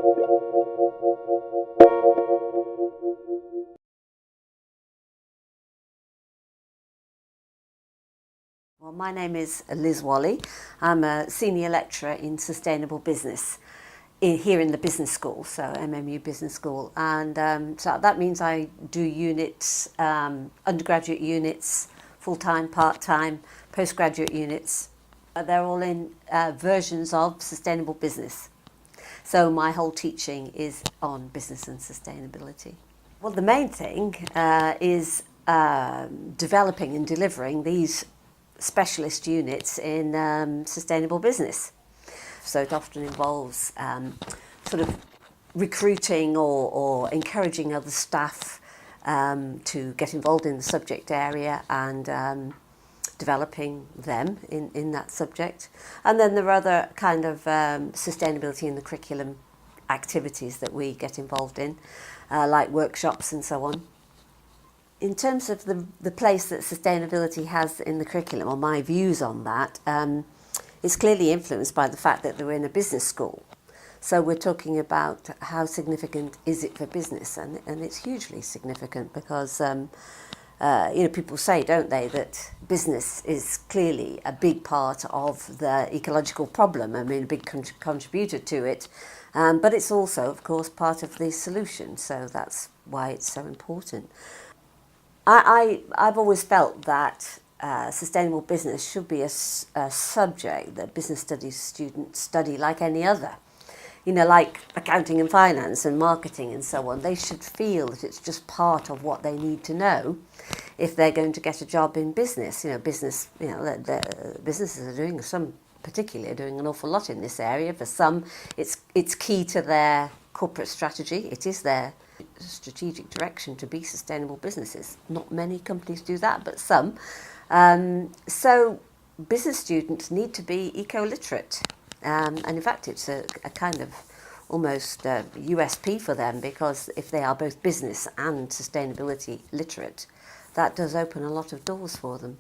Well, my name is Liz Walley. I'm a senior lecturer in sustainable business here in the business school, so MMU Business School, and so that means I do units, undergraduate units, full-time, part-time, postgraduate units. They're all in versions of sustainable business. So my whole teaching is on business and sustainability. Well, the main thing is developing and delivering these specialist units in sustainable business. So it often involves sort of recruiting or encouraging other staff to get involved in the subject area and developing them in that subject. And then there are other kind of sustainability in the curriculum activities that we get involved in, like workshops and so on. In terms of the place that sustainability has in the curriculum, or my views on that, it's clearly influenced by the fact that we're in a business school. So we're talking about how significant is it for business, and it's hugely significant because people say, don't they, that business is clearly a big part of the ecological problem. I mean, a big contributor to it, but it's also, of course, part of the solution. So that's why it's so important. I've always felt that sustainable business should be a subject that business studies students study like any other. You know, like accounting and finance and marketing and so on. They should feel that it's just part of what they need to know if they're going to get a job in business. Businesses are doing, some particularly are doing an awful lot in this area. For some, it's key to their corporate strategy. It is their strategic direction to be sustainable businesses. Not many companies do that, but some. So business students need to be eco-literate. And in fact, it's a kind of almost USP for them, because if they are both business and sustainability literate, that does open a lot of doors for them.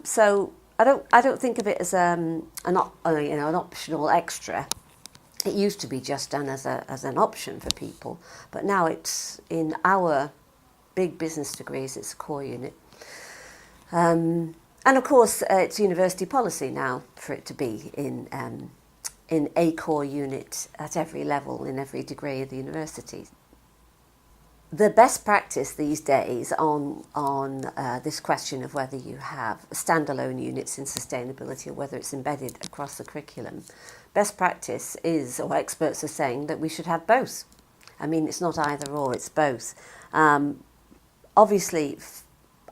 So I don't think of it as an optional extra. It used to be just done as an option for people, but now it's in our big business degrees. It's a core unit, and of course it's university policy now for it to be in a core unit at every level in every degree of the university. The best practice these days on this question of whether you have standalone units in sustainability or whether it's embedded across the curriculum, best practice is, or experts are saying, that we should have both. I mean, it's not either or, it's both. Obviously,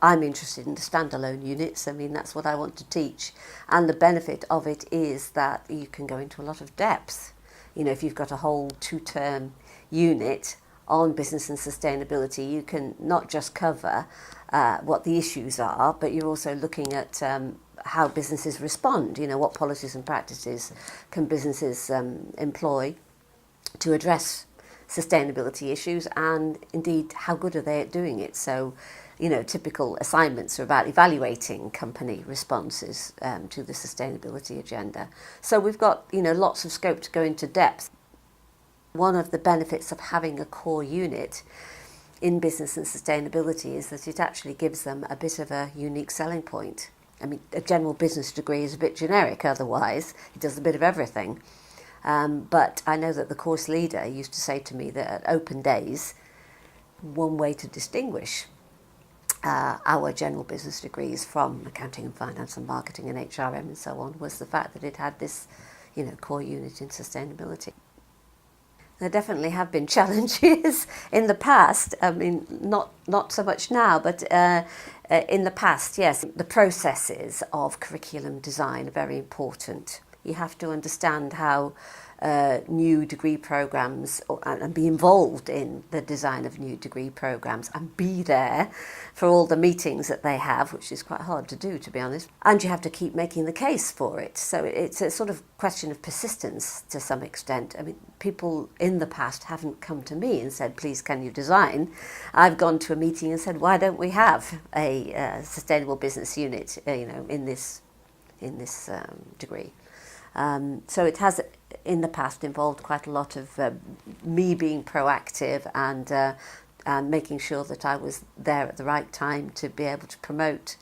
I'm interested in the standalone units. I mean, that's what I want to teach. And the benefit of it is that you can go into a lot of depth. You know, if you've got a whole 2-term unit on business and sustainability, you can not just cover what the issues are, but you're also looking at how businesses respond. You know, what policies and practices can businesses employ to address sustainability issues, and indeed how good are they at doing it. So, you know, typical assignments are about evaluating company responses to the sustainability agenda. So we've got, you know, lots of scope to go into depth. One of the benefits of having a core unit in business and sustainability is that it actually gives them a bit of a unique selling point. I mean, a general business degree is a bit generic otherwise. It does a bit of everything. But I know that the course leader used to say to me that at open days, one way to distinguish our general business degrees from accounting and finance and marketing and HRM and so on was the fact that it had this, you know, core unit in sustainability. There definitely have been challenges in the past. I mean, not so much now, but in the past, yes. The processes of curriculum design are very important. You have to understand how new degree programmes and be involved in the design of new degree programmes and be there for all the meetings that they have, which is quite hard to do, to be honest. And you have to keep making the case for it. So it's a sort of question of persistence to some extent. I mean, people in the past haven't come to me and said, please, can you design? I've gone to a meeting and said, why don't we have a sustainable business unit, in this degree? So it has in the past involved quite a lot of me being proactive and making sure that I was there at the right time to be able to promote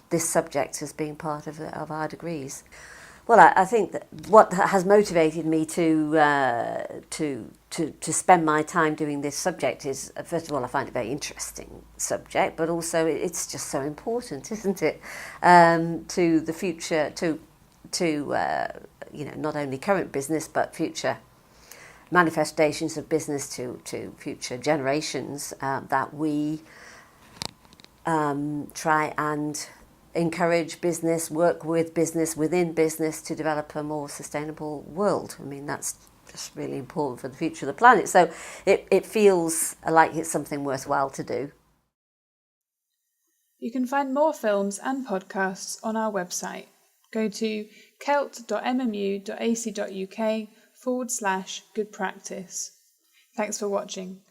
this subject as being part of our degrees. Well, I think that what has motivated me to spend my time doing this subject is, first of all, I find it a very interesting subject, but also it's just so important, isn't it, to the future, to not only current business but future manifestations of business to future generations, that we try and encourage business, work with business, within business, to develop a more sustainable world. I mean, that's just really important for the future of the planet. So it feels like it's something worthwhile to do. You can find more films and podcasts on our website. Go to celt.mmu.ac.uk/good practice. Thanks for watching.